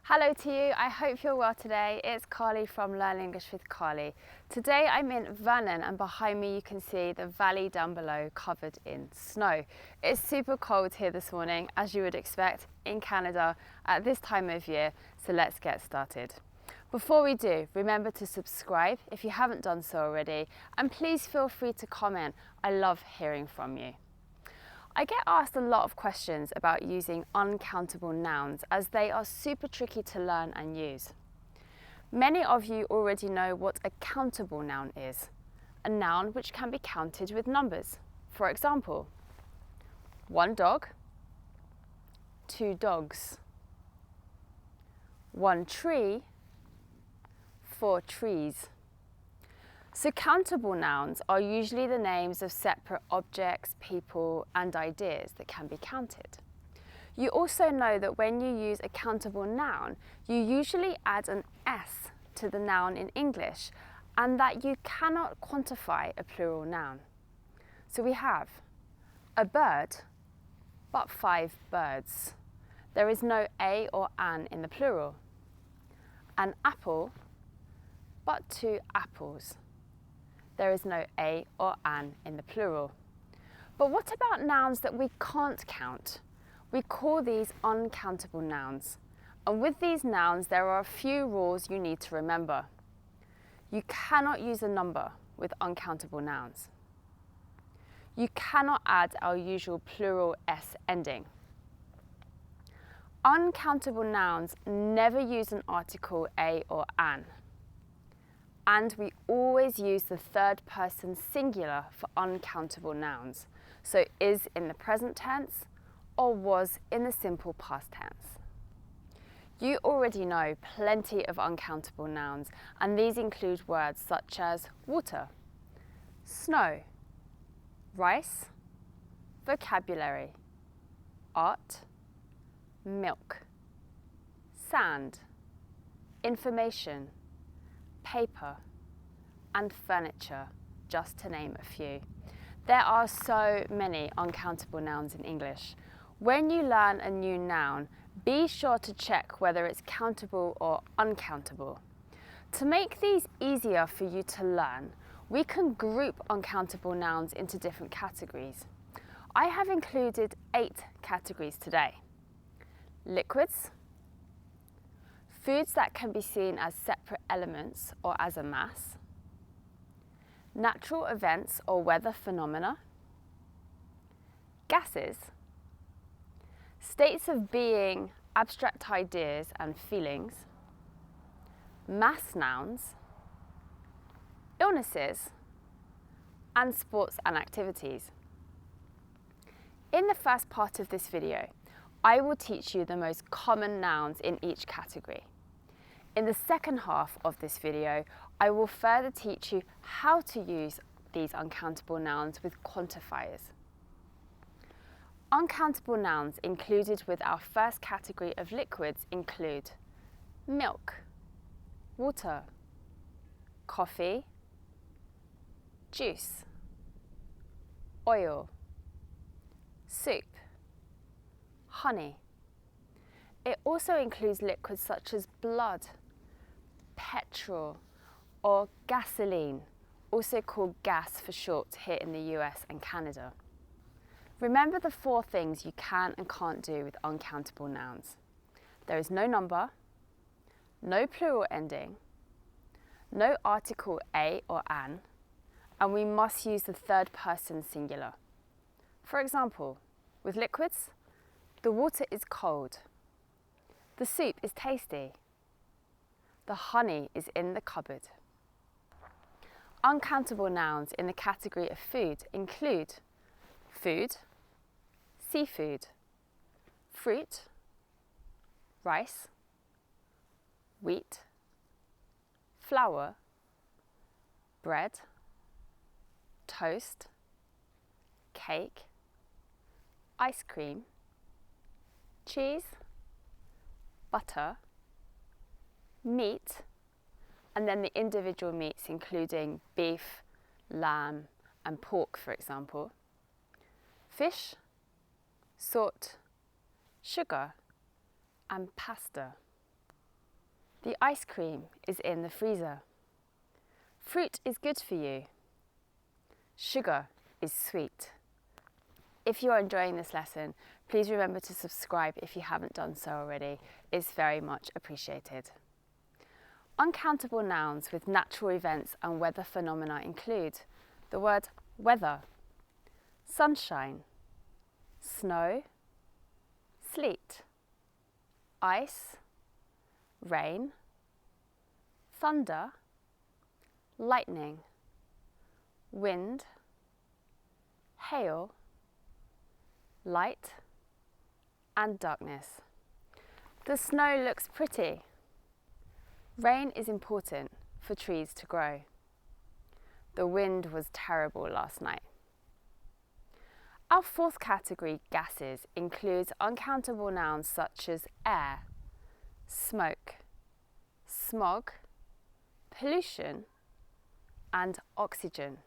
Hello to you, I hope you're well today. It's Carly from Learn English with Carly. Today I'm in Vernon and behind me you can see the valley down below covered in snow. It's super cold here this morning, as you would expect in Canada at this time of year, so let's get started. Before we do, remember to subscribe if you haven't done so already, and please feel free to comment. I love hearing from you. I get asked a lot of questions about using uncountable nouns as they are super tricky to learn and use. Many of you already know what a countable noun is, a noun which can be counted with numbers. For example, 1 dog, 2 dogs, 1 tree, 4 trees. So countable nouns are usually the names of separate objects, people and ideas that can be counted. You also know that when you use a countable noun, you usually add an S to the noun in English, and that you cannot quantify a plural noun. So we have a bird, but 5 birds. There is no a or an in the plural. An apple, but 2 apples. There is no a or an in the plural. But what about nouns that we can't count? We call these uncountable nouns. And with these nouns, there are a few rules you need to remember. You cannot use a number with uncountable nouns. You cannot add our usual plural S ending. Uncountable nouns never use an article a or an. And we always use the third person singular for uncountable nouns. So is in the present tense or was in the simple past tense. You already know plenty of uncountable nouns, and these include words such as water, snow, rice, vocabulary, art, milk, sand, information, paper and furniture, just to name a few. There are so many uncountable nouns in English. When you learn a new noun, be sure to check whether it's countable or uncountable. To make these easier for you to learn, we can group uncountable nouns into different categories. I have included 8 categories today. Liquids, foods that can be seen as separate elements or as a mass, natural events or weather phenomena, gases, states of being, abstract ideas and feelings, mass nouns, illnesses, and sports and activities. In the first part of this video, I will teach you the most common nouns in each category. In the second half of this video, I will further teach you how to use these uncountable nouns with quantifiers. Uncountable nouns included with our first category of liquids include milk, water, coffee, juice, oil, soup, honey. It also includes liquids such as blood, petrol, or gasoline, also called gas for short here in the US and Canada. Remember the 4 things you can and can't do with uncountable nouns. There is no number, no plural ending, no article a or an, and we must use the third person singular. For example, with liquids, the water is cold, the soup is tasty, the honey is in the cupboard. Uncountable nouns in the category of food include food, seafood, fruit, rice, wheat, flour, bread, toast, cake, ice cream, cheese, butter, meat, and then the individual meats including beef, lamb and pork, for example, fish, salt, sugar and pasta. The ice cream is in the freezer. Fruit is good for you. Sugar is sweet. If you are enjoying this lesson, please remember to subscribe if you haven't done so already. It's very much appreciated. Uncountable nouns with natural events and weather phenomena include the word weather, sunshine, snow, sleet, ice, rain, thunder, lightning, wind, hail, light and darkness. The snow looks pretty. Rain is important for trees to grow. The wind was terrible last night. Our fourth category, gases, includes uncountable nouns such as air, smoke, smog, pollution, and oxygen.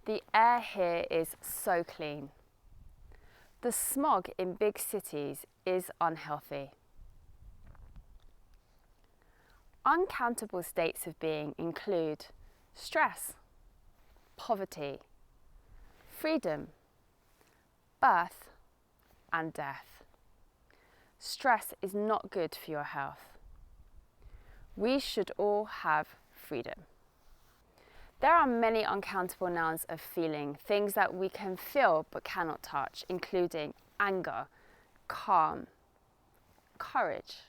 The air here is so clean. The smog in big cities is unhealthy. Uncountable states of being include stress, poverty, freedom, birth, and death. Stress is not good for your health. We should all have freedom. There are many uncountable nouns of feeling, things that we can feel but cannot touch, including anger, calm, courage,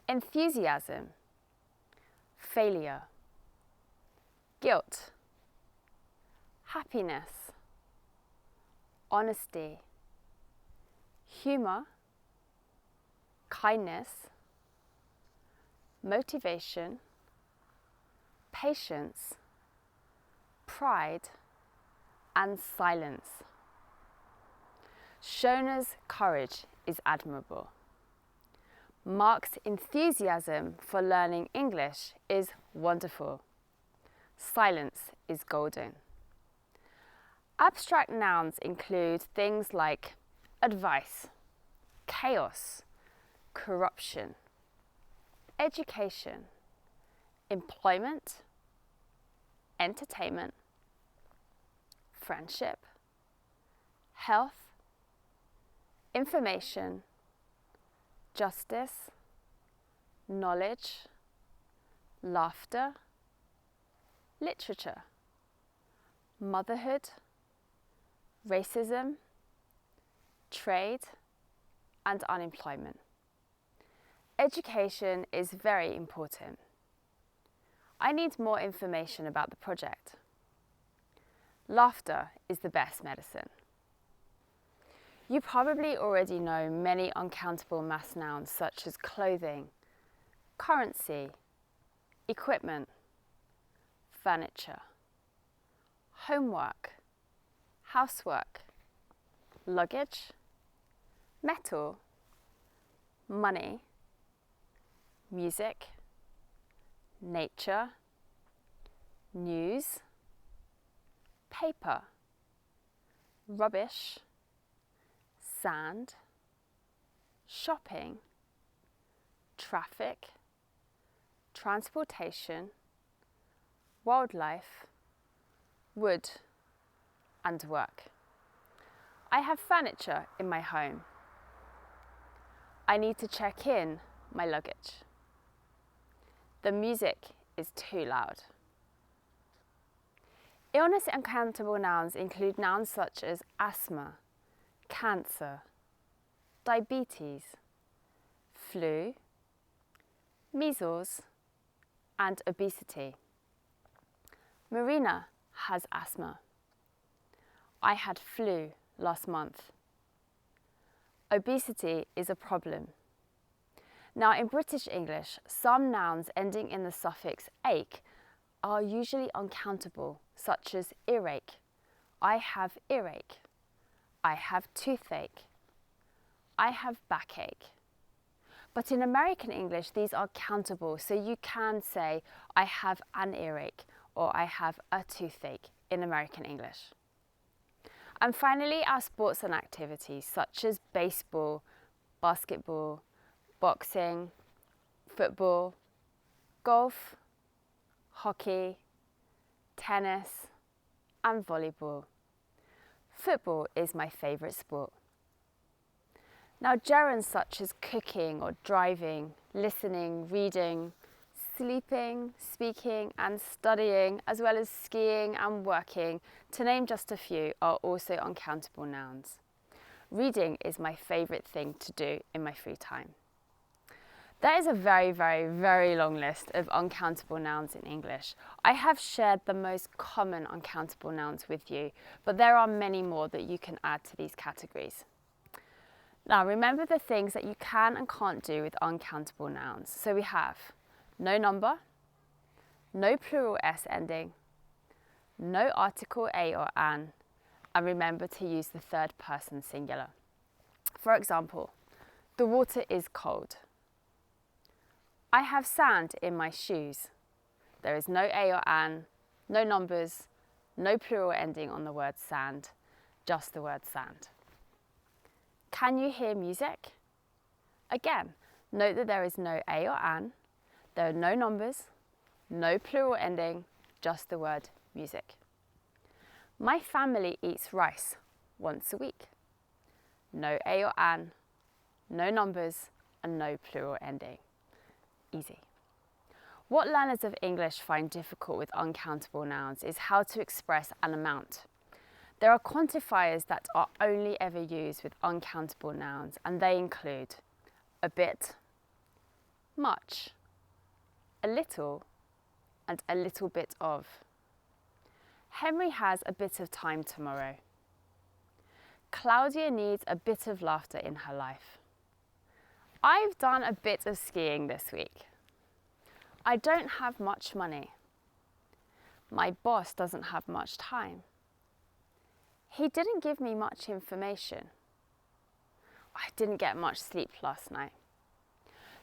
enthusiasm, failure, guilt, happiness, honesty, humour, kindness, motivation, patience, pride, and silence. Shona's courage is admirable. Mark's enthusiasm for learning English is wonderful. Silence is golden. Abstract nouns include things like advice, chaos, corruption, education, employment, entertainment, friendship, health, information, justice, knowledge, laughter, literature, motherhood, racism, trade, and unemployment. Education is very important. I need more information about the project. Laughter is the best medicine. You probably already know many uncountable mass nouns such as clothing, currency, equipment, furniture, homework, housework, luggage, metal, money, music, nature, news, paper, rubbish, sand, shopping, traffic, transportation, wildlife, wood, and work. I have furniture in my home. I need to check in my luggage. The music is too loud. Illness uncountable nouns include nouns such as asthma, cancer, diabetes, flu, measles, and obesity. Marina has asthma. I had flu last month. Obesity is a problem. Now, in British English, some nouns ending in the suffix "ake" are usually uncountable, such as earache. I have earache. I have toothache. I have backache. But in American English, these are countable, so you can say, I have an earache, or I have a toothache in American English. And finally, our sports and activities, such as baseball, basketball, boxing, football, golf, hockey, tennis, and volleyball. Football is my favourite sport. Now, gerunds such as cooking or driving, listening, reading, sleeping, speaking, and studying, as well as skiing and working, to name just a few, are also uncountable nouns. Reading is my favourite thing to do in my free time. There is a very, very, very long list of uncountable nouns in English. I have shared the most common uncountable nouns with you, but there are many more that you can add to these categories. Now, remember the things that you can and can't do with uncountable nouns. So we have no number, no plural S ending, no article a or an, and remember to use the third person singular. For example, the water is cold. I have sand in my shoes. There is no a or an, no numbers, no plural ending on the word sand, just the word sand. Can you hear music? Again, note that there is no a or an, there are no numbers, no plural ending, just the word music. My family eats rice once a week. No a or an, no numbers, and no plural ending. Easy. What learners of English find difficult with uncountable nouns is how to express an amount. There are quantifiers that are only ever used with uncountable nouns, and they include a bit, much, a little, and a little bit of. Henry has a bit of time tomorrow. Claudia needs a bit of laughter in her life. I've done a bit of skiing this week. I don't have much money. My boss doesn't have much time. He didn't give me much information. I didn't get much sleep last night.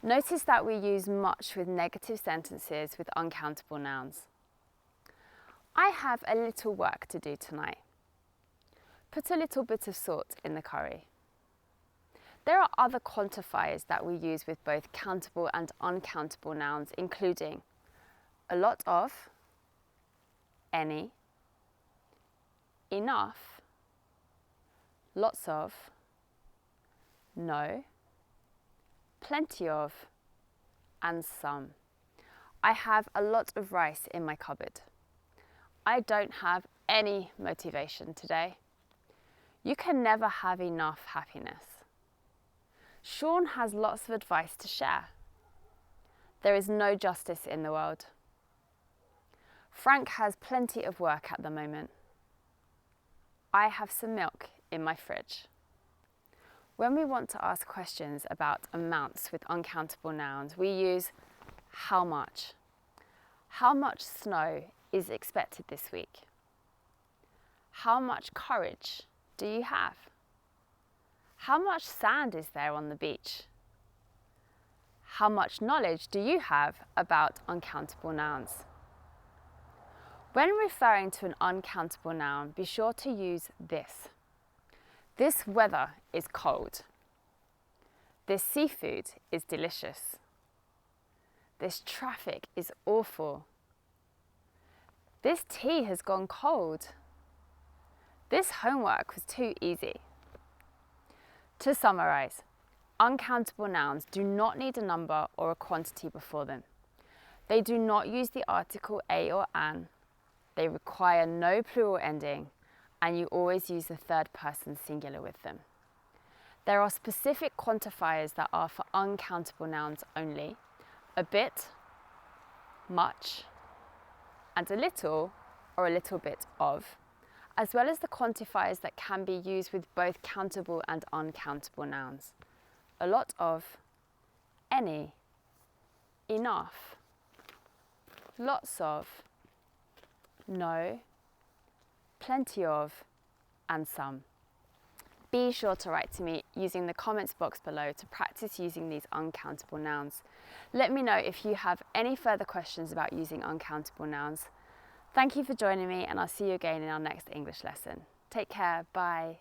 Notice that we use much with negative sentences with uncountable nouns. I have a little work to do tonight. Put a little bit of salt in the curry. There are other quantifiers that we use with both countable and uncountable nouns, including a lot of, any, enough, lots of, no, plenty of, and some. I have a lot of rice in my cupboard. I don't have any motivation today. You can never have enough happiness. Sean has lots of advice to share. There is no justice in the world. Frank has plenty of work at the moment. I have some milk in my fridge. When we want to ask questions about amounts with uncountable nouns, we use how much. How much snow is expected this week? How much courage do you have? How much sand is there on the beach? How much knowledge do you have about uncountable nouns? When referring to an uncountable noun, be sure to use this. This weather is cold. This seafood is delicious. This traffic is awful. This tea has gone cold. This homework was too easy. To summarise, uncountable nouns do not need a number or a quantity before them. They do not use the article a or an. They require no plural ending, and you always use the third person singular with them. There are specific quantifiers that are for uncountable nouns only: a bit, much, and a little or a little bit of, as well as the quantifiers that can be used with both countable and uncountable nouns: a lot of, any, enough, lots of, no, plenty of, and some. Be sure to write to me using the comments box below to practice using these uncountable nouns. Let me know if you have any further questions about using uncountable nouns. Thank you for joining me, and I'll see you again in our next English lesson. Take care, bye.